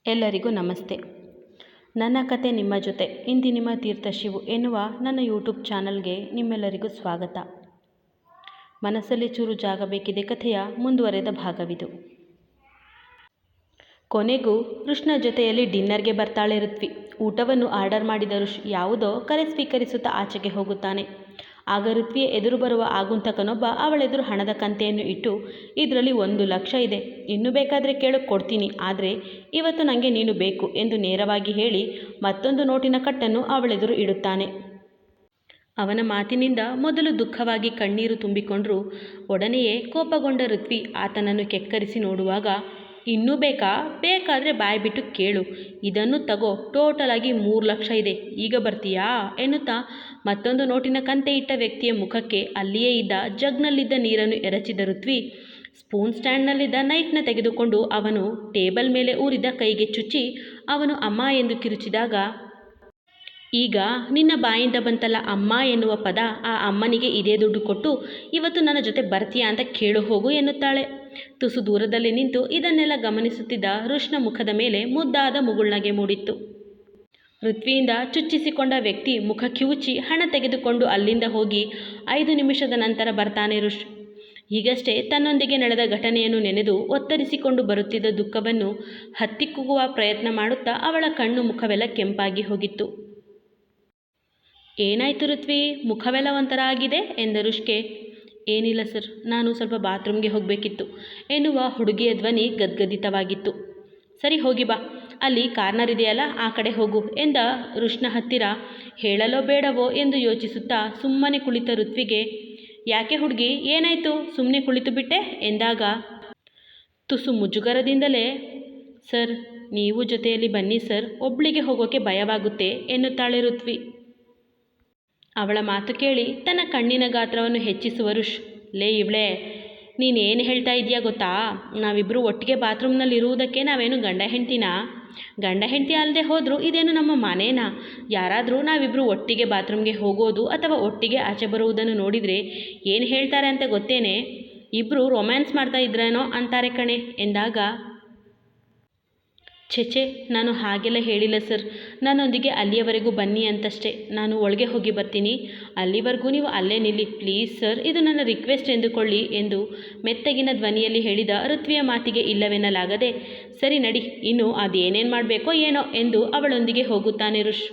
ಎಲ್ಲರಿಗೂ ನಮಸ್ತೆ. ನನ್ನ ಕತೆ ನಿಮ್ಮ ಜೊತೆ ಇಂದಿನ ತೀರ್ಥ ಶಿವು ಎನ್ನುವ ನನ್ನ ಯೂಟ್ಯೂಬ್ ಚಾನಲ್ಗೆ ನಿಮ್ಮೆಲ್ಲರಿಗೂ ಸ್ವಾಗತ. ಮನಸ್ಸಲ್ಲಿ ಚೂರು ಜಾಗ ಬೇಕಿದೆ ಕಥೆಯ ಮುಂದುವರೆದ ಭಾಗವಿದು. ಕೊನೆಗೂ ಋಷ್ನ ಜೊತೆಯಲ್ಲಿ ಡಿನ್ನರ್ಗೆ ಬರ್ತಾಳೆ ಋತ್ವಿ. ಊಟವನ್ನು ಆರ್ಡರ್ ಮಾಡಿದ ಋಷ್ ಯಾವುದೋ ಕರೆ ಸ್ವೀಕರಿಸುತ್ತಾ ಆಚೆಗೆ ಹೋಗುತ್ತಾನೆ. ಆಗ ಋತ್ವಿಯ ಎದುರು ಬರುವ ಆಗುಂತಕನೊಬ್ಬ ಅವಳೆದುರು ಹಣದ ಕಂತೆಯನ್ನು ಇಟ್ಟು, ಇದರಲ್ಲಿ 1,00,000 ಇದೆ, ಇನ್ನೂ ಬೇಕಾದರೆ ಕೇಳು ಕೊಡ್ತೀನಿ, ಆದರೆ ಇವತ್ತು ನನಗೆ ನೀನು ಬೇಕು ಎಂದು ನೇರವಾಗಿ ಹೇಳಿ ಮತ್ತೊಂದು ನೋಟಿನ ಕಟ್ಟನ್ನು ಅವಳೆದುರು ಇಡುತ್ತಾನೆ. ಅವನ ಮಾತಿನಿಂದ ಮೊದಲು ದುಃಖವಾಗಿ ಕಣ್ಣೀರು ತುಂಬಿಕೊಂಡ್ರು. ಒಡನೆಯೇ ಕೋಪಗೊಂಡ ಋತ್ವಿ ಆತನನ್ನು ಕೆಕ್ಕರಿಸಿ ನೋಡುವಾಗ, ಇನ್ನೂ ಬೇಕಾ? ಬೇಕಾದರೆ ಬಾಯಿ ಬಿಟ್ಟು ಕೇಳು, ಇದನ್ನು ತಗೋ, ಟೋಟಲ್ ಆಗಿ 3,00,000 ಇದೆ, ಈಗ ಬರ್ತೀಯಾ ಎನ್ನುತ್ತಾ ಮತ್ತೊಂದು ನೋಟಿನ ಕಂತೆ ಇಟ್ಟ ವ್ಯಕ್ತಿಯ ಮುಖಕ್ಕೆ ಅಲ್ಲಿಯೇ ಇದ್ದ ಜಗ್ನಲ್ಲಿದ್ದ ನೀರನ್ನು ಎರಚಿದ ಋತ್ವಿ ಸ್ಪೂನ್ ಸ್ಟ್ಯಾಂಡ್ನಲ್ಲಿದ್ದ ನೈಫ್ನ ತೆಗೆದುಕೊಂಡು ಅವನು ಟೇಬಲ್ ಮೇಲೆ ಊರಿದ ಕೈಗೆ ಚುಚ್ಚಿ ಅವನು ಅಮ್ಮ ಎಂದು ಕಿರುಚಿದಾಗ, ಈಗ ನಿನ್ನ ಬಾಯಿಂದ ಬಂತಲ್ಲ ಅಮ್ಮ ಎನ್ನುವ ಪದ, ಆ ಅಮ್ಮನಿಗೆ ಇದೇ ದುಡ್ಡು ಕೊಟ್ಟು ಇವತ್ತು ನನ್ನ ಜೊತೆ ಬರ್ತೀಯಾ ಅಂತ ಕೇಳು ಹೋಗು ಎನ್ನುತ್ತಾಳೆ. ತುಸು ದೂರದಲ್ಲಿ ನಿಂತು ಇದನ್ನೆಲ್ಲ ಗಮನಿಸುತ್ತಿದ್ದ ಋಷ್ನ ಮುಖದ ಮೇಲೆ ಮುದ್ದಾದ ಮುಗುಳ್ನಗೆ ಮೂಡಿತ್ತು. ಋತ್ವಿಯಿಂದ ಚುಚ್ಚಿಸಿಕೊಂಡ ವ್ಯಕ್ತಿ ಮುಖ ಕಿವುಚಿ ಹಣ ತೆಗೆದುಕೊಂಡು ಅಲ್ಲಿಂದ ಹೋಗಿ 5 ನಿಮಿಷದ ನಂತರ ಬರ್ತಾನೆ ಋಷ್. ಈಗಷ್ಟೇ ತನ್ನೊಂದಿಗೆ ನಡೆದ ಘಟನೆಯನ್ನು ನೆನೆದು ಒತ್ತರಿಸಿಕೊಂಡು ಬರುತ್ತಿದ್ದ ದುಃಖವನ್ನು ಹತ್ತಿಕ್ಕುವ ಪ್ರಯತ್ನ ಮಾಡುತ್ತಾ ಅವಳ ಕಣ್ಣು ಮುಖವೆಲ್ಲ ಕೆಂಪಾಗಿ ಹೋಗಿತ್ತು. ಏನಾಯ್ತು ಋತ್ವಿ, ಮುಖವೆಲ್ಲ ಒಂಥರ ಆಗಿದೆ ಎಂದ ಋಷ್ಗೆ. ಏನಿಲ್ಲ ಸರ್, ನಾನು ಸ್ವಲ್ಪ ಬಾತ್ರೂಮ್ಗೆ ಹೋಗಬೇಕಿತ್ತು ಎನ್ನುವ ಹುಡುಗಿಯ ಧ್ವನಿ ಗದ್ಗದಿತವಾಗಿತ್ತು. ಸರಿ ಹೋಗಿ ಬಾ, ಅಲ್ಲಿ ಕಾರ್ನರ್ ಇದೆಯಲ್ಲ ಆ ಕಡೆ ಹೋಗು ಎಂದ ಋಷ್ನ ಹತ್ತಿರ. ಹೇಳಲೋ ಬೇಡವೋ ಎಂದು ಯೋಚಿಸುತ್ತಾ ಸುಮ್ಮನೆ ಕುಳಿತ ಋತ್ವಿಗೆ, ಯಾಕೆ ಹುಡುಗಿ ಏನಾಯಿತು, ಸುಮ್ಮನೆ ಕುಳಿತು ಬಿಟ್ಟೆ ಎಂದಾಗ ತುಸು ಮುಜುಗರದಿಂದಲೇ, ಸರ್ ನೀವು ಜೊತೆಯಲ್ಲಿ ಬನ್ನಿ ಸರ್, ಒಬ್ಳಿಗೆ ಹೋಗೋಕೆ ಭಯವಾಗುತ್ತೆ ಎನ್ನುತ್ತಾಳೆ ಋತ್ವಿ. ಅವಳ ಮಾತು ಕೇಳಿ ತನ್ನ ಕಣ್ಣಿನ ಗಾತ್ರವನ್ನು ಹೆಚ್ಚಿಸುವ ಋಷ್, ಲೇ ಇವಳೇ, ನೀನೇನು ಹೇಳ್ತಾ ಇದೆಯಾ ಗೊತ್ತಾ, ನಾವಿಬ್ಬರು ಒಟ್ಟಿಗೆ ಬಾತ್ರೂಮ್ನಲ್ಲಿ ಇರುವುದಕ್ಕೆ ನಾವೇನು ಗಂಡ ಹೆಂಡ್ತಿನಾ? ಗಂಡ ಹೆಂಡ್ತಿ ಅಲ್ಲದೆ ಹೋದರೂ ಇದೇನು ನಮ್ಮ ಮನೇನಾ? ಯಾರಾದರೂ ನಾವಿಬ್ಬರು ಒಟ್ಟಿಗೆ ಬಾತ್ರೂಮ್ಗೆ ಹೋಗೋದು ಅಥವಾ ಒಟ್ಟಿಗೆ ಆಚೆ ಬರುವುದನ್ನು ನೋಡಿದರೆ ಏನು ಹೇಳ್ತಾರೆ ಅಂತ ಗೊತ್ತೇನೆ? ಇಬ್ಬರು ರೊಮ್ಯಾನ್ಸ್ ಮಾಡ್ತಾ ಇದ್ರೇನೋ ಅಂತಾರೆ ಕಣೆ ಎಂದಾಗ, ಛೆ ನಾನು ಹಾಗೆಲ್ಲ ಹೇಳಿಲ್ಲ ಸರ್, ನನ್ನೊಂದಿಗೆ ಅಲ್ಲಿಯವರೆಗೂ ಬನ್ನಿ ಅಂತಷ್ಟೇ, ನಾನು ಒಳಗೆ ಹೋಗಿ ಬರ್ತೀನಿ, ಅಲ್ಲಿವರೆಗೂ ನೀವು ಅಲ್ಲೇ ನಿಲ್ಲಿ ಪ್ಲೀಸ್ ಸರ್, ಇದು ನನ್ನ ರಿಕ್ವೆಸ್ಟ್ ಎಂದುಕೊಳ್ಳಿ ಎಂದು ಮೆತ್ತಗಿನ ಧ್ವನಿಯಲ್ಲಿ ಹೇಳಿದ ಋತ್ವಿಯ ಮಾತಿಗೆ ಇಲ್ಲವೆನ್ನಲಾಗದೆ, ಸರಿ ನಡಿ, ಇನ್ನು ಅದೇನೇನು ಮಾಡಬೇಕೋ ಏನೋ ಎಂದು ಅವಳೊಂದಿಗೆ ಹೋಗುತ್ತಾನೆ ಋಷ್.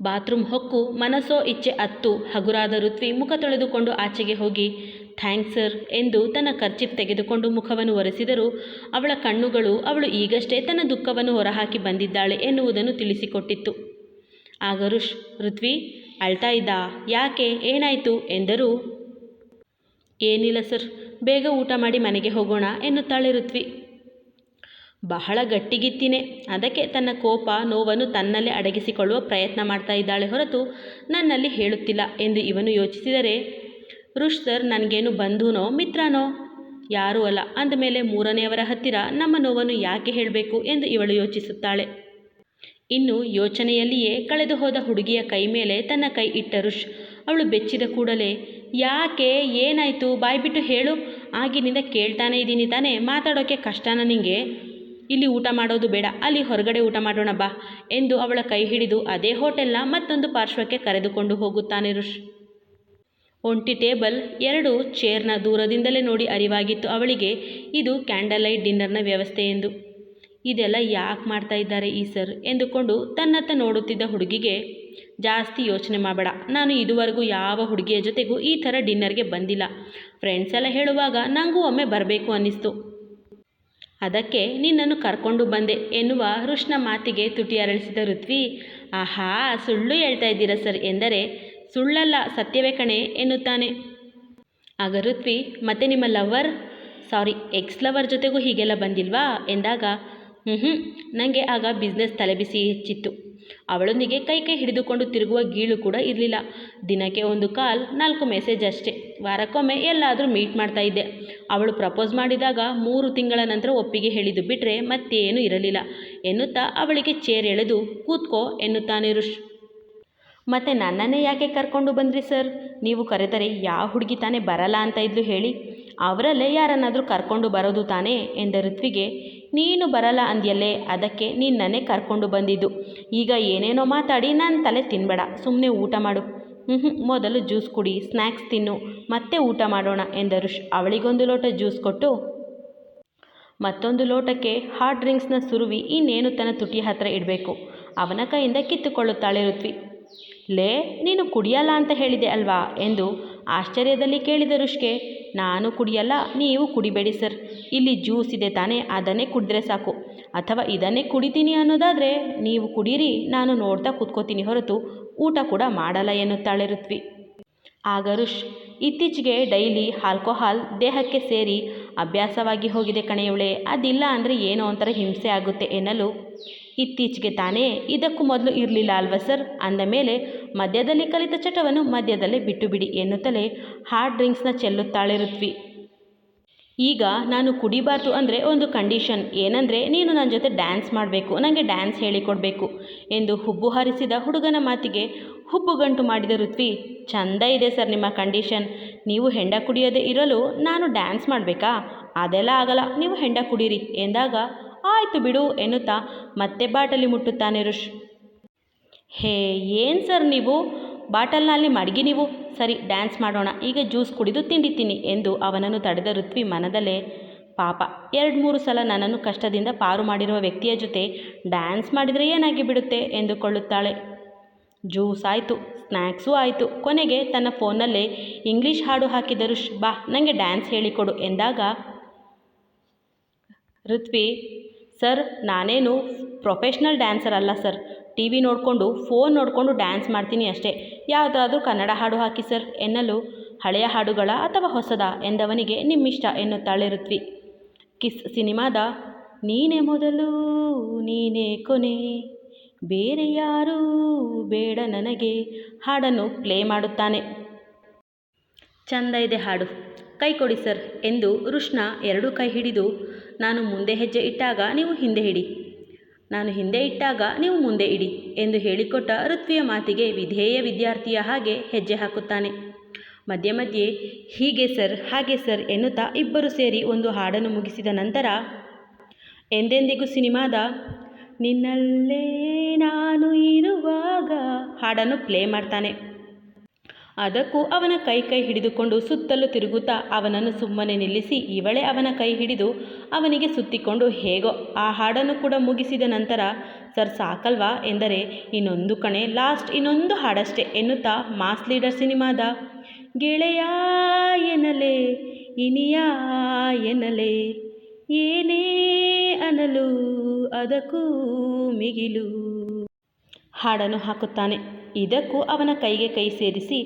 ಬಾತ್ರೂಮ್ ಹೊಕ್ಕು ಮನಸ್ಸೋ ಇಚ್ಛೆ ಅತ್ತು ಹಗುರಾದ ಋತ್ವಿ ಮುಖ ತೊಳೆದುಕೊಂಡು ಆಚೆಗೆ ಹೋಗಿ, ಥ್ಯಾಂಕ್ಸ್ ಸರ್ ಎಂದು ತನ್ನ ಕರ್ಚಿಫ್ ತೆಗೆದುಕೊಂಡು ಮುಖವನ್ನು ಒರೆಸಿದರೂ ಅವಳ ಕಣ್ಣುಗಳು ಅವಳು ಈಗಷ್ಟೇ ತನ್ನ ದುಃಖವನ್ನು ಹೊರಹಾಕಿ ಬಂದಿದ್ದಾಳೆ ಎನ್ನುವುದನ್ನು ತಿಳಿಸಿಕೊಟ್ಟಿತ್ತು. ಆಗ ಋಷ್, ಋತ್ವಿ ಅಳ್ತಾ ಇದ್ದ, ಯಾಕೆ ಏನಾಯಿತು ಎಂದರೂ, ಏನಿಲ್ಲ ಸರ್, ಬೇಗ ಊಟ ಮಾಡಿ ಮನೆಗೆ ಹೋಗೋಣ ಎನ್ನುತ್ತಾಳೆ ಋತ್ವಿ. ಬಹಳ ಗಟ್ಟಿಗಿತ್ತಿನೇ, ಅದಕ್ಕೆ ತನ್ನ ಕೋಪ ನೋವನ್ನು ತನ್ನಲ್ಲೇ ಅಡಗಿಸಿಕೊಳ್ಳುವ ಪ್ರಯತ್ನ ಮಾಡ್ತಾ ಇದ್ದಾಳೆ ಹೊರತು ನನ್ನಲ್ಲಿ ಹೇಳುತ್ತಿಲ್ಲ ಎಂದು ಇವನು ಯೋಚಿಸಿದರೆ, ಋಷ್ ಸರ್ ನನಗೇನು ಬಂಧುನೋ ಮಿತ್ರನೋ? ಯಾರೂ ಅಲ್ಲ ಅಂದಮೇಲೆ ಮೂರನೆಯವರ ಹತ್ತಿರ ನಮ್ಮ ನೋವನ್ನು ಯಾಕೆ ಹೇಳಬೇಕು ಎಂದು ಇವಳು ಯೋಚಿಸುತ್ತಾಳೆ. ಇನ್ನು ಯೋಚನೆಯಲ್ಲಿಯೇ ಕಳೆದು ಹೋದ ಹುಡುಗಿಯ ಕೈ ಮೇಲೆ ತನ್ನ ಕೈ ಇಟ್ಟ ಋಷ್ ಅವಳು ಬೆಚ್ಚಿದ ಕೂಡಲೇ, ಯಾಕೆ ಏನಾಯಿತು ಬಾಯ್ಬಿಟ್ಟು ಹೇಳು, ಆಗಿನಿಂದ ಕೇಳ್ತಾನೆ ಇದ್ದೀನಿ ತಾನೇ, ಮಾತಾಡೋಕ್ಕೆ ಕಷ್ಟನಾ ನಿಂಗೆ? ಇಲ್ಲಿ ಊಟ ಮಾಡೋದು ಬೇಡ, ಅಲ್ಲಿ ಹೊರಗಡೆ ಊಟ ಮಾಡೋಣ ಬಾ ಎಂದು ಅವಳ ಕೈ ಹಿಡಿದು ಅದೇ ಹೋಟೆಲ್ನ ಮತ್ತೊಂದು ಪಾರ್ಶ್ವಕ್ಕೆ ಕರೆದುಕೊಂಡು ಹೋಗುತ್ತಾನೆ ಋಷ್. ಒಂಟಿ ಟೇಬಲ್ 2 ಚೇರ್ನ ದೂರದಿಂದಲೇ ನೋಡಿ ಅರಿವಾಗಿತ್ತು ಅವಳಿಗೆ ಇದು ಕ್ಯಾಂಡಲ್ ಲೈಟ್ ಡಿನ್ನರ್ನ ವ್ಯವಸ್ಥೆ ಎಂದು. ಇದೆಲ್ಲ ಯಾಕೆ ಮಾಡ್ತಾ ಇದ್ದಾರೆ ಈ ಸರ್ ಎಂದುಕೊಂಡು ತನ್ನತ್ತ ನೋಡುತ್ತಿದ್ದ ಹುಡುಗಿಗೆ, ಜಾಸ್ತಿ ಯೋಚನೆ ಮಾಡಬೇಡ, ನಾನು ಇದುವರೆಗೂ ಯಾವ ಹುಡುಗಿಯ ಜೊತೆಗೂ ಈ ಥರ ಡಿನ್ನರ್ಗೆ ಬಂದಿಲ್ಲ, ಫ್ರೆಂಡ್ಸ್ ಎಲ್ಲ ಹೇಳುವಾಗ ನನಗೂ ಒಮ್ಮೆ ಬರಬೇಕು ಅನ್ನಿಸ್ತು, ಅದಕ್ಕೆ ನಿನ್ನನ್ನು ಕರ್ಕೊಂಡು ಬಂದೆ ಎನ್ನುವ ಋಷ್ನ ಮಾತಿಗೆ ತುಟಿ ಅರಳಿಸಿದ ಋತ್ವಿ, ಆಹಾ ಸುಳ್ಳು ಹೇಳ್ತಾ ಇದ್ದೀರಾ ಸರ್ ಎಂದರೆ, ಸುಳ್ಳಲ್ಲ ಸತ್ಯವೇ ಕಣೆ ಎನ್ನುತ್ತಾನೆ. ಆಗ ಋತ್ವಿ, ಮತ್ತೆ ನಿಮ್ಮ ಲವರ್, ಸಾರಿ ಎಕ್ಸ್ ಲವರ್ ಜೊತೆಗೂ ಹೀಗೆಲ್ಲ ಬಂದಿಲ್ವಾ ಎಂದಾಗ, ನನಗೆ ಆಗ ಬಿಸ್ನೆಸ್ ತಲೆಬಿಸಿ ಹೆಚ್ಚಿತ್ತು, ಅವಳೊಂದಿಗೆ ಕೈ ಹಿಡಿದುಕೊಂಡು ತಿರುಗುವ ಗೀಳು ಕೂಡ ಇರಲಿಲ್ಲ, ದಿನಕ್ಕೆ 1 ಕಾಲ್ 4 ಮೆಸೇಜ್ ಅಷ್ಟೇ, ವಾರಕ್ಕೊಮ್ಮೆ ಎಲ್ಲಾದರೂ ಮೀಟ್ ಮಾಡ್ತಾ ಇದ್ದೆ, ಅವಳು ಪ್ರಪೋಸ್ ಮಾಡಿದಾಗ 3 ತಿಂಗಳ ನಂತರ ಒಪ್ಪಿಗೆ ಹೇಳಿದ್ದು ಬಿಟ್ಟರೆ ಮತ್ತೇನೂ ಇರಲಿಲ್ಲ ಎನ್ನುತ್ತಾ ಅವಳಿಗೆ ಚೇರ್ ಎಳೆದು ಕೂತ್ಕೋ ಎನ್ನುತ್ತಾನೆ ಋಷ್. ಮತ್ತು ನನ್ನನ್ನೇ ಯಾಕೆ ಕರ್ಕೊಂಡು ಬಂದ್ರಿ ಸರ್, ನೀವು ಕರೆದರೆ ಯಾವ ಹುಡುಗಿ ತಾನೇ ಬರಲ್ಲ ಅಂತ ಇದ್ಲು ಹೇಳಿ, ಅವರಲ್ಲೇ ಯಾರನ್ನಾದರೂ ಕರ್ಕೊಂಡು ಬರೋದು ತಾನೇ ಎಂದ ಋತ್ವಿಗೆ, ನೀನು ಬರಲ್ಲ ಅಂದ್ಯಲ್ಲೇ, ಅದಕ್ಕೆ ನನ್ನೇ ಕರ್ಕೊಂಡು ಬಂದಿದ್ದು. ಈಗ ಏನೇನೋ ಮಾತಾಡಿ ನನ್ನ ತಲೆ ತಿನ್ನಬೇಡ, ಸುಮ್ಮನೆ ಊಟ ಮಾಡು. ಮೊದಲು ಜ್ಯೂಸ್ ಕುಡಿ, ಸ್ನ್ಯಾಕ್ಸ್ ತಿನ್ನು, ಮತ್ತೆ ಊಟ ಮಾಡೋಣ ಎಂದರು. ಅವಳಿಗೊಂದು ಲೋಟ ಜ್ಯೂಸ್ ಕೊಟ್ಟು ಮತ್ತೊಂದು ಲೋಟಕ್ಕೆ ಹಾಟ್ ಡ್ರಿಂಕ್ಸ್ನ ಸುರುವಿ ಇನ್ನೇನು ತನ್ನ ತುಟಿ ಹತ್ತಿರ ಇಡಬೇಕು. ಅವನ ಕೈಯಿಂದ ಕಿತ್ತುಕೊಳ್ಳುತ್ತಾಳೆ ಋತ್ವಿ. ಲೇ, ನೀನು ಕುಡಿಯಲ್ಲ ಅಂತ ಹೇಳಿದೆ ಅಲ್ವಾ ಎಂದು ಆಶ್ಚರ್ಯದಲ್ಲಿ ಕೇಳಿದ ರುಷ್ಗೆ. ನಾನು ಕುಡಿಯಲ್ಲ, ನೀವು ಕುಡಿಬೇಡಿ ಸರ್. ಇಲ್ಲಿ ಜ್ಯೂಸ್ ಇದೆ ತಾನೇ, ಅದನ್ನೇ ಕುಡಿದ್ರೆ ಸಾಕು. ಅಥವಾ ಇದನ್ನೇ ಕುಡಿತೀನಿ ಅನ್ನೋದಾದರೆ ನೀವು ಕುಡೀರಿ, ನಾನು ನೋಡ್ತಾ ಕೂತ್ಕೋತೀನಿ ಹೊರತು ಊಟ ಕೂಡ ಮಾಡಲ್ಲ ಎನ್ನುತ್ತಾಳೆ ಋತ್ವಿ. ಆಗ ರುಷ್, ಇತ್ತೀಚೆಗೆ ಡೈಲಿ ಆಲ್ಕೋಹಾಲ್ ದೇಹಕ್ಕೆ ಸೇರಿ ಅಭ್ಯಾಸವಾಗಿ ಹೋಗಿದೆ ಕಣೆಯವಳೆ, ಅದಿಲ್ಲ ಅಂದರೆ ಏನೋ ಒಂಥರ ಹಿಂಸೆ ಆಗುತ್ತೆ ಎನ್ನಲು, ಇತ್ತೀಚೆಗೆ ತಾನೇ, ಇದಕ್ಕೂ ಮೊದಲು ಇರಲಿಲ್ಲ ಅಲ್ವಾ ಸರ್ ಅಂದ ಮೇಲೆ ಮಧ್ಯದಲ್ಲಿ ಕಲಿತ ಚಟವನ್ನು ಮಧ್ಯದಲ್ಲೇ ಬಿಟ್ಟು ಬಿಡಿ ಎನ್ನುತ್ತಲೇ ಹಾರ್ಡ್ ಡ್ರಿಂಕ್ಸ್ನ ಚೆಲ್ಲುತ್ತಾಳೆ ಋತ್ವಿ. ಈಗ ನಾನು ಕುಡಿಬಾರ್ದು ಅಂದರೆ ಒಂದು ಕಂಡೀಷನ್, ಏನಂದರೆ ನೀನು ನನ್ನ ಜೊತೆ ಡ್ಯಾನ್ಸ್ ಮಾಡಬೇಕು, ನನಗೆ ಡ್ಯಾನ್ಸ್ ಹೇಳಿಕೊಡ್ಬೇಕು ಎಂದು ಹುಬ್ಬು ಹಾರಿಸಿದ ಹುಡುಗನ ಮಾತಿಗೆ ಹುಬ್ಬುಗಂಟು ಮಾಡಿದ ಋತ್ವಿ. ಚಂದ ಇದೆ ಸರ್ ನಿಮ್ಮ ಕಂಡೀಷನ್. ನೀವು ಹೆಂಡ ಕುಡಿಯೋದೇ ಇರಲು ನಾನು ಡ್ಯಾನ್ಸ್ ಮಾಡಬೇಕಾ? ಅದೆಲ್ಲ ಆಗಲ್ಲ, ನೀವು ಹೆಂಡ ಕುಡೀರಿ ಎಂದಾಗ ಆಯಿತು ಬಿಡು ಎನ್ನುತ್ತಾ ಮತ್ತೆ ಬಾಟಲಿ ಮುಟ್ಟುತ್ತಾನೆ ರುಷ್. ಹೇ, ಏನು ಸರ್ ನೀವು, ಬಾಟಲ್ನಲ್ಲಿ ಮಡಗಿ ನೀವು. ಸರಿ, ಡ್ಯಾನ್ಸ್ ಮಾಡೋಣ, ಈಗ ಜ್ಯೂಸ್ ಕುಡಿದು ತಿಂಡಿ ತಿನ್ನಿ ಎಂದು ಅವನನ್ನು ತಡೆದ ಋತ್ವಿ ಮನದಲ್ಲೇ, ಪಾಪ 2-3 ಸಲ ನನ್ನನ್ನು ಕಷ್ಟದಿಂದ ಪಾರು ಮಾಡಿರುವ ವ್ಯಕ್ತಿಯ ಜೊತೆ ಡ್ಯಾನ್ಸ್ ಮಾಡಿದರೆ ಏನಾಗಿ ಬಿಡುತ್ತೆ ಎಂದುಕೊಳ್ಳುತ್ತಾಳೆ. ಜ್ಯೂಸ್ ಆಯಿತು, ಸ್ನ್ಯಾಕ್ಸೂ ಆಯಿತು, ಕೊನೆಗೆ ತನ್ನ ಫೋನ್ನಲ್ಲೇ ಇಂಗ್ಲೀಷ್ ಹಾಡು ಹಾಕಿದ ರುಷ್. ಬಾ, ನನಗೆ ಡ್ಯಾನ್ಸ್ ಹೇಳಿಕೊಡು ಎಂದಾಗ ಋತ್ವಿ, ಸರ್ ನಾನೇನು ಪ್ರೊಫೆಷ್ನಲ್ ಡ್ಯಾನ್ಸರ್ ಅಲ್ಲ ಸರ್, TV ನೋಡಿಕೊಂಡು ಫೋನ್ ನೋಡಿಕೊಂಡು ಡ್ಯಾನ್ಸ್ ಮಾಡ್ತೀನಿ ಅಷ್ಟೇ, ಯಾವುದಾದ್ರೂ ಕನ್ನಡ ಹಾಡು ಹಾಕಿ ಸರ್ ಎನ್ನಲು, ಹಳೆಯ ಹಾಡುಗಳ ಅಥವಾ ಹೊಸದ ಎಂದವನಿಗೆ ನಿಮ್ಮಿಷ್ಟ ಎನ್ನುತ್ತಾಳೆ ಋತ್ವಿ. ಕಿಸ್ ಸಿನಿಮಾದ ನೀನೇ ಮೊದಲು ನೀನೇ ಕೊನೆ, ಬೇರೆ ಯಾರೂ ಬೇಡ ನನಗೆ ಹಾಡನ್ನು ಪ್ಲೇ ಮಾಡುತ್ತಾನೆ. ಚಂದ ಇದೆ ಹಾಡು, ಕೈ ಕೊಡಿ ಸರ್ ಎಂದು ರುಷ್ನ 2 ಕೈ ಹಿಡಿದು, ನಾನು ಮುಂದೆ ಹೆಜ್ಜೆ ಇಟ್ಟಾಗ ನೀವು ಹಿಂದೆ ಇಡಿ, ನಾನು ಹಿಂದೆ ಇಟ್ಟಾಗ ನೀವು ಮುಂದೆ ಇಡಿ ಎಂದು ಹೇಳಿಕೊಟ್ಟ ಋತ್ವಿಯ ಮಾತಿಗೆ ವಿಧೇಯ ವಿದ್ಯಾರ್ಥಿಯ ಹಾಗೆ ಹೆಜ್ಜೆ ಹಾಕುತ್ತಾನೆ. ಮಧ್ಯೆ ಮಧ್ಯೆ ಹೀಗೆ ಸರ್ ಹಾಗೆ ಸರ್ ಎನ್ನುತ್ತಾ ಇಬ್ಬರು ಸೇರಿ ಒಂದು ಹಾಡನ್ನು ಮುಗಿಸಿದ ನಂತರ ಎಂದೆಂದಿಗೂ ಸಿನಿಮಾದ ನಿನ್ನಲ್ಲೇ ನಾನು ಇರುವಾಗ ಹಾಡನ್ನು ಪ್ಲೇ ಮಾಡ್ತಾನೆ. ಅದಕ್ಕೂ ಅವನ ಕೈ ಹಿಡಿದುಕೊಂಡು ಸುತ್ತಲೂ ತಿರುಗುತ್ತಾ ಅವನನ್ನು ಸುಮ್ಮನೆ ನಿಲ್ಲಿಸಿ ಇವಳೇ ಅವನ ಕೈ ಹಿಡಿದು ಅವನಿಗೆ ಸುತ್ತಿಕೊಂಡು ಹೇಗೋ ಆ ಹಾಡನ್ನು ಕೂಡ ಮುಗಿಸಿದ ನಂತರ, ಸರ್ ಸಾಕಲ್ವಾ ಎಂದರೆ, ಇನ್ನೊಂದು ಕಣೆ, ಲಾಸ್ಟ್ ಇನ್ನೊಂದು ಹಾಡಷ್ಟೇ ಎನ್ನುತ್ತಾ ಮಾಸ್ ಲೀಡರ್ ಸಿನಿಮಾದ ಗೆಳೆಯ ಎನ್ನಲೆ ಇನಿಯ ಎನ್ನಲೆ ಏನೇ ಅನ್ನಲು ಅದಕ್ಕೂ ಮಿಗಿಲು ಹಾಡನ್ನು ಹಾಕುತ್ತಾನೆ. ಇದಕ್ಕೂ ಅವನ ಕೈಗೆ ಕೈ ಸೇರಿಸಿ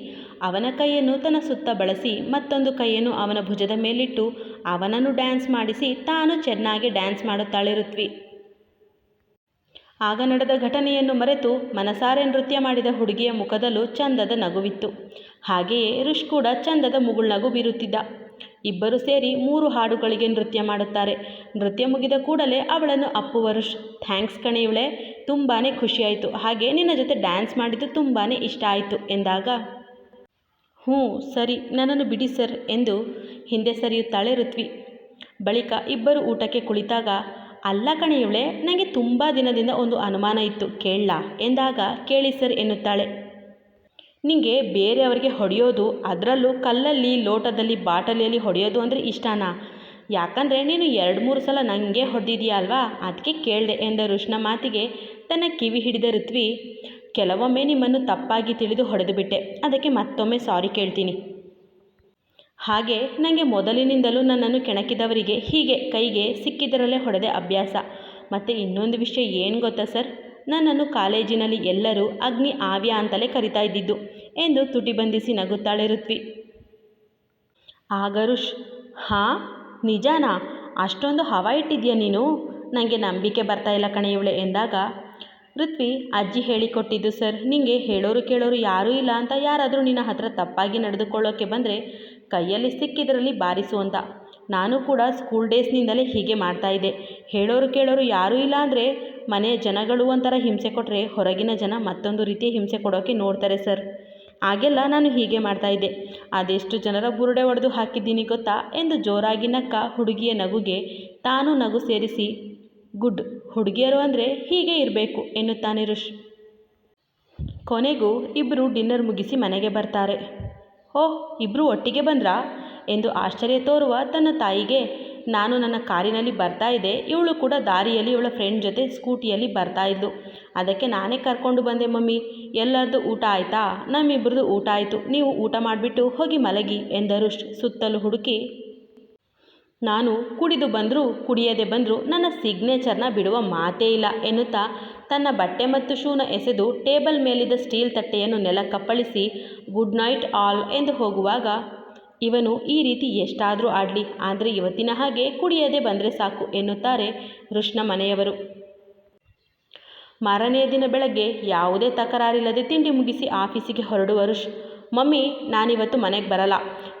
ಅವನ ಕೈಯನ್ನು ತನ್ನ ಸುತ್ತ ಬಳಸಿ ಮತ್ತೊಂದು ಕೈಯನ್ನು ಅವನ ಭುಜದ ಮೇಲಿಟ್ಟು ಅವನನ್ನು ಡ್ಯಾನ್ಸ್ ಮಾಡಿಸಿ ತಾನು ಚೆನ್ನಾಗಿ ಡ್ಯಾನ್ಸ್ ಮಾಡುತ್ತಾಳೆ ಋತ್ವಿ. ಆಗ ನಡೆದ ಘಟನೆಯನ್ನು ಮರೆತು ಮನಸಾರೆ ನೃತ್ಯ ಮಾಡಿದ ಹುಡುಗಿಯ ಮುಖದಲ್ಲೂ ಚಂದದ ನಗುವಿತ್ತು. ಹಾಗೆಯೇ ರುಷ್ ಕೂಡ ಚಂದದ ಮುಗುಳ್ನಗು ಬೀರುತ್ತಿದ್ದ. ಇಬ್ಬರು ಸೇರಿ 3 ಹಾಡುಗಳಿಗೆ ನೃತ್ಯ ಮಾಡುತ್ತಾರೆ. ನೃತ್ಯ ಮುಗಿದ ಕೂಡಲೇ ಅವಳನ್ನು ಅಪ್ಪುವ ರುಷ್. ಥ್ಯಾಂಕ್ಸ್ ಕಣೆ ಇವಳೆ, ತುಂಬಾ ಖುಷಿಯಾಯಿತು, ಹಾಗೆ ನಿನ್ನ ಜೊತೆ ಡ್ಯಾನ್ಸ್ ಮಾಡಿದ್ದು ತುಂಬಾ ಇಷ್ಟ ಆಯಿತು ಎಂದಾಗ, ಸರಿ, ನನ್ನನ್ನು ಬಿಡಿ ಸರ್ ಎಂದು ಹಿಂದೆ ಸರಿಯುತ್ತಾಳೆ ಋತ್ವಿ. ಬಳಿಕ ಇಬ್ಬರು ಊಟಕ್ಕೆ ಕುಳಿತಾಗ, ಅಲ್ಲ ಕಣೆ ಇವಳೆ, ನನಗೆ ತುಂಬ ದಿನದಿಂದ ಒಂದು ಅನುಮಾನ ಇತ್ತು, ಕೇಳಲಾ ಎಂದಾಗ, ಕೇಳಿ ಸರ್ ಎನ್ನುತ್ತಾಳೆ. ನಿಂಗೆ ಬೇರೆಯವರಿಗೆ ಹೊಡೆಯೋದು, ಅದರಲ್ಲೂ ಕಲ್ಲಲ್ಲಿ, ಲೋಟದಲ್ಲಿ, ಬಾಟಲಿಯಲ್ಲಿ ಹೊಡೆಯೋದು ಅಂದರೆ ಇಷ್ಟನಾ? ಯಾಕಂದರೆ ನೀನು 2-3 ಸಲ ನನಗೆ ಹೊಡೆದಿದೆಯಾ ಅಲ್ವಾ, ಅದಕ್ಕೆ ಕೇಳಿದೆ ಎಂದ ರುಷ್ನ ಮಾತಿಗೆ ತನ್ನ ಕಿವಿ ಹಿಡಿದ ಋತ್ವಿ. ಕೆಲವೊಮ್ಮೆ ನಿಮ್ಮನ್ನು ತಪ್ಪಾಗಿ ತಿಳಿದು ಹೊಡೆದು ಬಿಟ್ಟೆ, ಅದಕ್ಕೆ ಮತ್ತೊಮ್ಮೆ ಸಾರಿ ಕೇಳ್ತೀನಿ. ಹಾಗೆ ನನಗೆ ಮೊದಲಿನಿಂದಲೂ ನನ್ನನ್ನು ಕೆಣಕಿದವರಿಗೆ ಹೀಗೆ ಕೈಗೆ ಸಿಕ್ಕಿದರಲ್ಲೇ ಹೊಡೆದ ಅಭ್ಯಾಸ. ಮತ್ತು ಇನ್ನೊಂದು ವಿಷಯ ಏನು ಗೊತ್ತಾ ಸರ್, ನನ್ನನ್ನು ಕಾಲೇಜಿನಲ್ಲಿ ಎಲ್ಲರೂ ಅಗ್ನಿ ಆವ್ಯ ಅಂತಲೇ ಕರಿತಾ ಇದ್ದಿದ್ದು ಎಂದು ತುಟಿ ಬಂಧಿಸಿ ನಗುತ್ತಾಳೆ ಋತ್ವಿ. ಆಗ ರುಷ್, ಹಾಂ ನಿಜಾನಾ, ಅಷ್ಟೊಂದು ಹವಾ ಇಟ್ಟಿದ್ಯಾ ನೀನು, ನನಗೆ ನಂಬಿಕೆ ಬರ್ತಾ ಇಲ್ಲ ಕಣೆ ಇವಳೆ ಎಂದಾಗ ಋತ್ವಿ, ಅಜ್ಜಿ ಹೇಳಿಕೊಟ್ಟಿದ್ದು ಸರ್, ನಿಂಗೆ ಹೇಳೋರು ಕೇಳೋರು ಯಾರೂ ಇಲ್ಲ ಅಂತ, ಯಾರಾದರೂ ನಿನ್ನ ಹತ್ರ ತಪ್ಪಾಗಿ ನಡೆದುಕೊಳ್ಳೋಕ್ಕೆ ಬಂದರೆ ಕೈಯಲ್ಲಿ ಸಿಕ್ಕಿದ್ರಲ್ಲಿ ಬಾರಿಸು ಅಂತ. ನಾನು ಕೂಡ ಸ್ಕೂಲ್ ಡೇಸ್ನಿಂದಲೇ ಹೀಗೆ ಮಾಡ್ತಾಯಿದ್ದೆ. ಹೇಳೋರು ಕೇಳೋರು ಯಾರೂ ಇಲ್ಲ ಅಂದರೆ ಮನೆಯ ಜನಗಳು ಒಂಥರ ಹಿಂಸೆ ಕೊಟ್ಟರೆ ಹೊರಗಿನ ಜನ ಮತ್ತೊಂದು ರೀತಿಯ ಹಿಂಸೆ ಕೊಡೋಕ್ಕೆ ನೋಡ್ತಾರೆ ಸರ್. ಆಗೆಲ್ಲ ನಾನು ಹೀಗೆ ಮಾಡ್ತಾಯಿದ್ದೆ, ಅದೆಷ್ಟು ಜನರ ಬುರುಡೆ ಒಡೆದು ಹಾಕಿದ್ದೀನಿ ಗೊತ್ತಾ ಎಂದು ಜೋರಾಗಿ ನಕ್ಕ ಹುಡುಗಿಯ ನಗುಗೆ ತಾನೂ ನಗು ಸೇರಿಸಿ, ಗುಡ್, ಹುಡುಗಿಯರು ಅಂದರೆ ಹೀಗೆ ಇರಬೇಕು ಎನ್ನುತ್ತಾನೆ ಋಷ್. ಕೊನೆಗೂ ಇಬ್ಬರು ಡಿನ್ನರ್ ಮುಗಿಸಿ ಮನೆಗೆ ಬರ್ತಾರೆ. ಓಹ್, ಇಬ್ಬರು ಒಟ್ಟಿಗೆ ಬಂದ್ರಾ ಎಂದು ಆಶ್ಚರ್ಯ ತೋರುವ ತನ್ನ ತಾಯಿಗೆ, ನಾನು ನನ್ನ ಕಾರಿನಲ್ಲಿ ಬರ್ತಾ ಇದ್ದೆ, ಇವಳು ಕೂಡ ದಾರಿಯಲ್ಲಿ ಇವಳ ಫ್ರೆಂಡ್ ಜೊತೆ ಸ್ಕೂಟಿಯಲ್ಲಿ ಬರ್ತಾ ಇದ್ಲು, ಅದಕ್ಕೆ ನಾನೇ ಕರ್ಕೊಂಡು ಬಂದೆ ಮಮ್ಮಿ. ಎಲ್ಲರದ್ದು ಊಟ ಆಯಿತಾ? ನಮ್ಮಿಬ್ಬರದು ಊಟ ಆಯಿತು, ನೀವು ಊಟ ಮಾಡಿಬಿಟ್ಟು ಹೋಗಿ ಮಲಗಿ ಎಂದರು ಸುತ್ತಲೂ ಹುಡುಕಿ. ನಾನು ಕುಡಿದು ಬಂದರೂ ಕುಡಿಯದೆ ಬಂದರೂ ನನ್ನ ಸಿಗ್ನೇಚರ್ನ ಬಿಡುವ ಮಾತೇ ಇಲ್ಲ ಎನ್ನುತ್ತಾ ತನ್ನ ಬಟ್ಟೆ ಮತ್ತು ಶೂನ ಎಸೆದು ಟೇಬಲ್ ಮೇಲಿದ್ದ ಸ್ಟೀಲ್ ತಟ್ಟೆಯನ್ನು ನೆಲಕ್ಕಪ್ಪಳಿಸಿ ಗುಡ್ ನೈಟ್ ಆಲ್ ಎಂದು ಹೋಗುವಾಗ, ಇವನು ಈ ರೀತಿ ಎಷ್ಟಾದರೂ ಆಡಲಿ, ಆದರೆ ಇವತ್ತಿನ ಹಾಗೆ ಕುಡಿಯದೆ ಬಂದರೆ ಸಾಕು ಎನ್ನುತ್ತಾರೆ ಋಷ್ನ ಮನೆಯವರು. ಮಾರನೆಯ ದಿನ ಬೆಳಗ್ಗೆ ಯಾವುದೇ ತಕರಾರಿಲ್ಲದೆ ತಿಂಡಿ ಮುಗಿಸಿ ಆಫೀಸಿಗೆ ಹೊರಡುವ ಋಷ್, ಮಮ್ಮಿ ನಾನಿವತ್ತು ಮನೆಗೆ ಬರಲ್ಲ,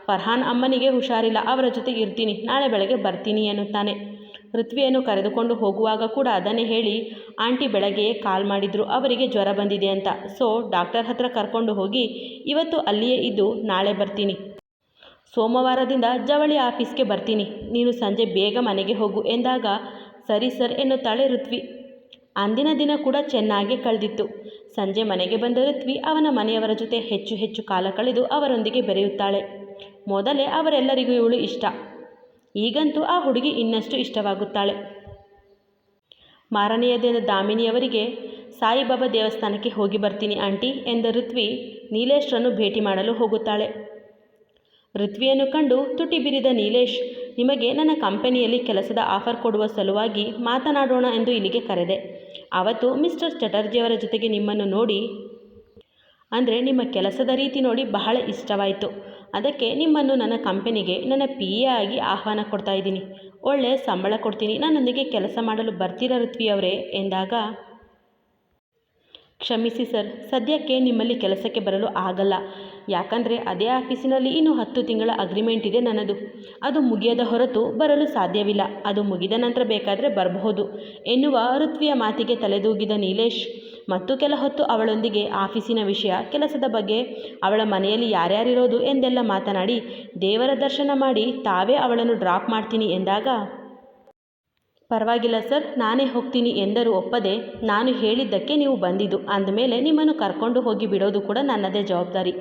ಫರ್ಹಾನ್ ಅಮ್ಮನಿಗೆ ಹುಷಾರಿಲ್ಲ, ಅವರ ಜೊತೆ ಇರ್ತೀನಿ, ನಾಳೆ ಬೆಳಗ್ಗೆ ಬರ್ತೀನಿ ಎನ್ನುತ್ತಾನೆ. ಋತ್ವಿಯನ್ನು ಕರೆದುಕೊಂಡು ಹೋಗುವಾಗ ಕೂಡ ಅದನ್ನೇ ಹೇಳಿ, ಆಂಟಿ ಬೆಳಗ್ಗೆಯೇ ಕಾಲ್ ಮಾಡಿದ್ರು, ಅವರಿಗೆ ಜ್ವರ ಬಂದಿದೆ ಅಂತ, ಸೊ ಡಾಕ್ಟರ್ ಹತ್ರ ಕರ್ಕೊಂಡು ಹೋಗಿ ಇವತ್ತು ಅಲ್ಲಿಯೇ ಇದ್ದು ನಾಳೆ ಬರ್ತೀನಿ, ಸೋಮವಾರದಿಂದ ಜವಳಿ ಆಫೀಸ್ಗೆ ಬರ್ತೀನಿ, ನೀನು ಸಂಜೆ ಬೇಗ ಮನೆಗೆ ಹೋಗು ಎಂದಾಗ ಸರಿ ಸರ್ ಎನ್ನುತ್ತಾಳೆ ಋತ್ವಿ. ಅಂದಿನ ದಿನ ಕೂಡ ಚೆನ್ನಾಗೇ ಕಳೆದಿತ್ತು. ಸಂಜೆ ಮನೆಗೆ ಬಂದ ಋತ್ವಿ ಅವನ ಮನೆಯವರ ಜೊತೆ ಹೆಚ್ಚು ಹೆಚ್ಚು ಕಾಲ ಕಳೆದು ಅವರೊಂದಿಗೆ ಬೆರೆಯುತ್ತಾಳೆ. ಮೊದಲೇ ಅವರೆಲ್ಲರಿಗೂ ಇವಳು ಇಷ್ಟ, ಈಗಂತೂ ಆ ಹುಡುಗಿ ಇನ್ನಷ್ಟು ಇಷ್ಟವಾಗುತ್ತಾಳೆ. ಮಾರನೆಯ ದಿನ ದಾಮಿನಿಯವರಿಗೆ ಸಾಯಿಬಾಬಾ ದೇವಸ್ಥಾನಕ್ಕೆ ಹೋಗಿ ಬರ್ತೀನಿ ಆಂಟಿ ಎಂದ ಋತ್ವಿ ನೀಲೇಶ್ರನ್ನು ಭೇಟಿ ಮಾಡಲು ಹೋಗುತ್ತಾಳೆ. ಋತ್ವಿಯನ್ನು ಕಂಡು ತುಟಿ ಬಿರಿದ ನೀಲೇಶ್, ನಿಮಗೆ ನನ್ನ ಕಂಪನಿಯಲ್ಲಿ ಕೆಲಸದ ಆಫರ್ ಕೊಡುವ ಸಲುವಾಗಿ ಮಾತನಾಡೋಣ ಎಂದು ಇಲ್ಲಿಗೆ ಕರೆದೆ. ಅವತ್ತು ಮಿಸ್ಟರ್ ಚಟರ್ಜಿಯವರ ಜೊತೆಗೆ ನಿಮ್ಮನ್ನು ನೋಡಿ, ಅಂದರೆ ನಿಮ್ಮ ಕೆಲಸದ ರೀತಿ ನೋಡಿ ಬಹಳ ಇಷ್ಟವಾಯಿತು, ಅದಕ್ಕೆ ನಿಮ್ಮನ್ನು ನನ್ನ ಕಂಪನಿಗೆ ನನ್ನ PA ಆಗಿ ಆಹ್ವಾನ ಕೊಡ್ತಾ ಇದ್ದೀನಿ, ಒಳ್ಳೆಯ ಸಂಬಳ ಕೊಡ್ತೀನಿ, ನನ್ನೊಂದಿಗೆ ಕೆಲಸ ಮಾಡಲು ಬರ್ತೀರಾ ಋತ್ವಿ ಅವರೇ ಎಂದಾಗ, ಕ್ಷಮಿಸಿ ಸರ್, ಸದ್ಯಕ್ಕೆ ನಿಮ್ಮಲ್ಲಿ ಕೆಲಸಕ್ಕೆ ಬರಲು ಆಗಲ್ಲ, ಯಾಕಂದರೆ ಅದೇ ಆಫೀಸಿನಲ್ಲಿ ಇನ್ನೂ 10 ತಿಂಗಳ ಅಗ್ರಿಮೆಂಟ್ ಇದೆ ನನ್ನದು, ಅದು ಮುಗಿಯದ ಹೊರತು ಬರಲು ಸಾಧ್ಯವಿಲ್ಲ, ಅದು ಮುಗಿದ ನಂತರ ಬೇಕಾದರೆ ಬರಬಹುದು ಎನ್ನುವ ಋತ್ವಿಯ ಮಾತಿಗೆ ತಲೆದೂಗಿದ ನೀಲೇಶ್ ಮತ್ತು ಕೆಲ ಹೊತ್ತು ಅವಳೊಂದಿಗೆ ಆಫೀಸಿನ ವಿಷಯ, ಕೆಲಸದ ಬಗ್ಗೆ, ಅವಳ ಮನೆಯಲ್ಲಿ ಯಾರ್ಯಾರಿರೋದು ಎಂದೆಲ್ಲ ಮಾತನಾಡಿ ದೇವರ ದರ್ಶನ ಮಾಡಿ ತಾವೇ ಅವಳನ್ನು ಡ್ರಾಪ್ ಮಾಡ್ತೀನಿ ಎಂದಾಗ, ಪರವಾಗಿಲ್ಲ ಸರ್, ನಾನೇ ಹೋಗ್ತೀನಿ ಎಂದರೂ ಒಪ್ಪದೆ, ನಾನು ಹೇಳಿದ್ದಕ್ಕೆ ನೀವು ಬಂದಿದ್ದು ಅಂದಮೇಲೆ ನಿಮ್ಮನ್ನು ಕರ್ಕೊಂಡು ಹೋಗಿ ಬಿಡೋದು ಕೂಡ ನನ್ನದೇ ಜವಾಬ್ದಾರಿ,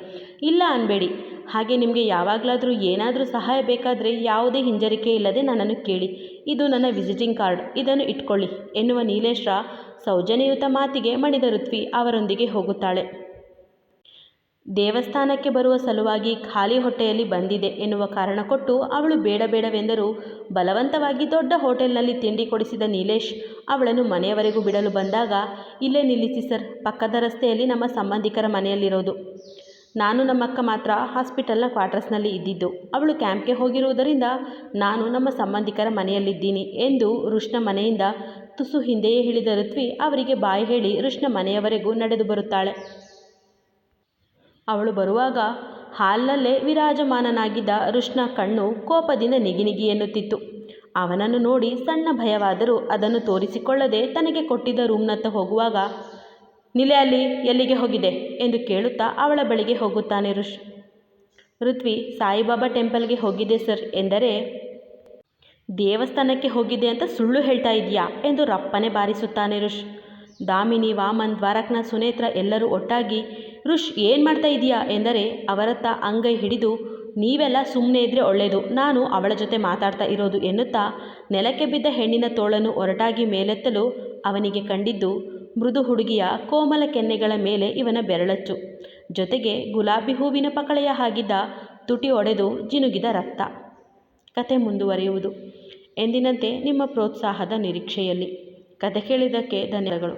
ಇಲ್ಲ ಅನ್ಬೇಡಿ, ಹಾಗೆ ನಿಮಗೆ ಯಾವಾಗಲಾದರೂ ಏನಾದರೂ ಸಹಾಯ ಬೇಕಾದರೆ ಯಾವುದೇ ಹಿಂಜರಿಕೆ ಇಲ್ಲದೆ ನನ್ನನ್ನು ಕೇಳಿ, ಇದು ನನ್ನ ವಿಸಿಟಿಂಗ್ ಕಾರ್ಡ್, ಇದನ್ನು ಇಟ್ಕೊಳ್ಳಿ ಎನ್ನುವ ನೀಲೇಶ್ರ ಸೌಜನ್ಯಯುತ ಮಾತಿಗೆ ಮಣಿದ ಋತ್ವಿ ಅವರೊಂದಿಗೆ ಹೋಗುತ್ತಾಳೆ. ದೇವಸ್ಥಾನಕ್ಕೆ ಬರುವ ಸಲುವಾಗಿ ಖಾಲಿ ಹೊಟ್ಟೆಯಲ್ಲಿ ಬಂದಿದೆ ಎನ್ನುವ ಕಾರಣ ಕೊಟ್ಟು ಅವಳು ಬೇಡವೆಂದರೂ ಬಲವಂತವಾಗಿ ದೊಡ್ಡ ಹೋಟೆಲ್ನಲ್ಲಿ ತಿಂಡಿ ಕೊಡಿಸಿದ ನೀಲೇಶ್ ಅವಳನ್ನು ಮನೆಯವರೆಗೂ ಬಿಡಲು ಬಂದಾಗ, ಇಲ್ಲೇ ನಿಲ್ಲಿಸಿ ಸರ್, ಪಕ್ಕದ ರಸ್ತೆಯಲ್ಲಿ ನಮ್ಮ ಸಂಬಂಧಿಕರ ಮನೆಯಲ್ಲಿರೋದು, ನಾನು ನಮ್ಮಕ್ಕ ಮಾತ್ರ ಹಾಸ್ಪಿಟಲ್ನ ಕ್ವಾರ್ಟರ್ಸ್ನಲ್ಲಿ ಇದ್ದಿದ್ದು, ಅವಳು ಕ್ಯಾಂಪ್ಗೆ ಹೋಗಿರುವುದರಿಂದ ನಾನು ನಮ್ಮ ಸಂಬಂಧಿಕರ ಮನೆಯಲ್ಲಿದ್ದೀನಿ ಎಂದು ಋಷ್ನ ಮನೆಯಿಂದ ತುಸು ಹಿಂದೆಯೇ ಹೇಳಿದ ಋತ್ವಿ ಅವರಿಗೆ ಬಾಯಿ ಹೇಳಿ ಋಷ್ನ ಮನೆಯವರೆಗೂ ನಡೆದು ಬರುತ್ತಾಳೆ. ಅವಳು ಬರುವಾಗ ಹಾಲ್ನಲ್ಲೇ ವಿರಾಜಮಾನನಾಗಿದ್ದ ಋಷ್ನ ಕಣ್ಣು ಕೋಪದಿಂದ ನಿಗಿನಿಗಿ ಎನ್ನುತ್ತಿತ್ತು. ಅವನನ್ನು ನೋಡಿ ಸಣ್ಣ ಭಯವಾದರೂ ಅದನ್ನು ತೋರಿಸಿಕೊಳ್ಳದೆ ತನಗೆ ಕೊಟ್ಟಿದ್ದ ರೂಮ್ನತ್ತ ಹೋಗುವಾಗ, ನಿಲೆ ಅಲ್ಲಿ, ಎಲ್ಲಿಗೆ ಹೋಗಿದೆ ಎಂದು ಕೇಳುತ್ತಾ ಅವಳ ಬಳಿಗೆ ಹೋಗುತ್ತಾನೆ ಋತ್ವಿ. ಸಾಯಿಬಾಬಾ ಟೆಂಪಲ್ಗೆ ಹೋಗಿದ್ದೆ ಸರ್ ಎಂದರೆ, ದೇವಸ್ಥಾನಕ್ಕೆ ಹೋಗಿದ್ದೆ ಅಂತ ಸುಳ್ಳು ಹೇಳ್ತಾ ಇದೆಯಾ ಎಂದು ರಪ್ಪನೆ ಬಾರಿಸುತ್ತಾನೆ ಋಷ್. ದಾಮಿನಿ, ವಾಮನ್, ದ್ವಾರಕನಾಥ್, ಸುನೇತ್ರ ಎಲ್ಲರೂ ಒಟ್ಟಾಗಿ ಋಷ್ ಏನು ಮಾಡ್ತಾ ಇದೀಯಾ ಎಂದರೆ ಅವರತ್ತ ಅಂಗೈ ಹಿಡಿದು, ನೀವೆಲ್ಲ ಸುಮ್ಮನೆ ಇದ್ದರೆ ಒಳ್ಳೆಯದು, ನಾನು ಅವಳ ಜೊತೆ ಮಾತಾಡ್ತಾ ಇರೋದು ಎನ್ನುತ್ತಾ ನೆಲಕ್ಕೆ ಬಿದ್ದ ಹೆಣ್ಣಿನ ತೋಳನ್ನು ಒರಟಾಗಿ ಮೇಲೆತ್ತಲು ಅವನಿಗೆ ಕಂಡಿದ್ದು ಮೃದು ಹುಡುಗಿಯ ಕೋಮಲ ಕೆನ್ನೆಗಳ ಮೇಲೆ ಇವನ ಬೆರಳಚ್ಚು, ಜೊತೆಗೆ ಗುಲಾಬಿ ಹೂವಿನ ಪಕಳೆಯ ಹಾಗಿದ್ದ ತುಟಿ ಒಡೆದು ಜಿನುಗಿದ ರಕ್ತ. ಕತೆ ಮುಂದುವರಿಯುವುದು. ಎಂದಿನಂತೆ ನಿಮ್ಮ ಪ್ರೋತ್ಸಾಹದ ನಿರೀಕ್ಷೆಯಲ್ಲಿ. ಕತೆ ಕೇಳಿದ್ದಕ್ಕೆ ಧನ್ಯವಾದಗಳು.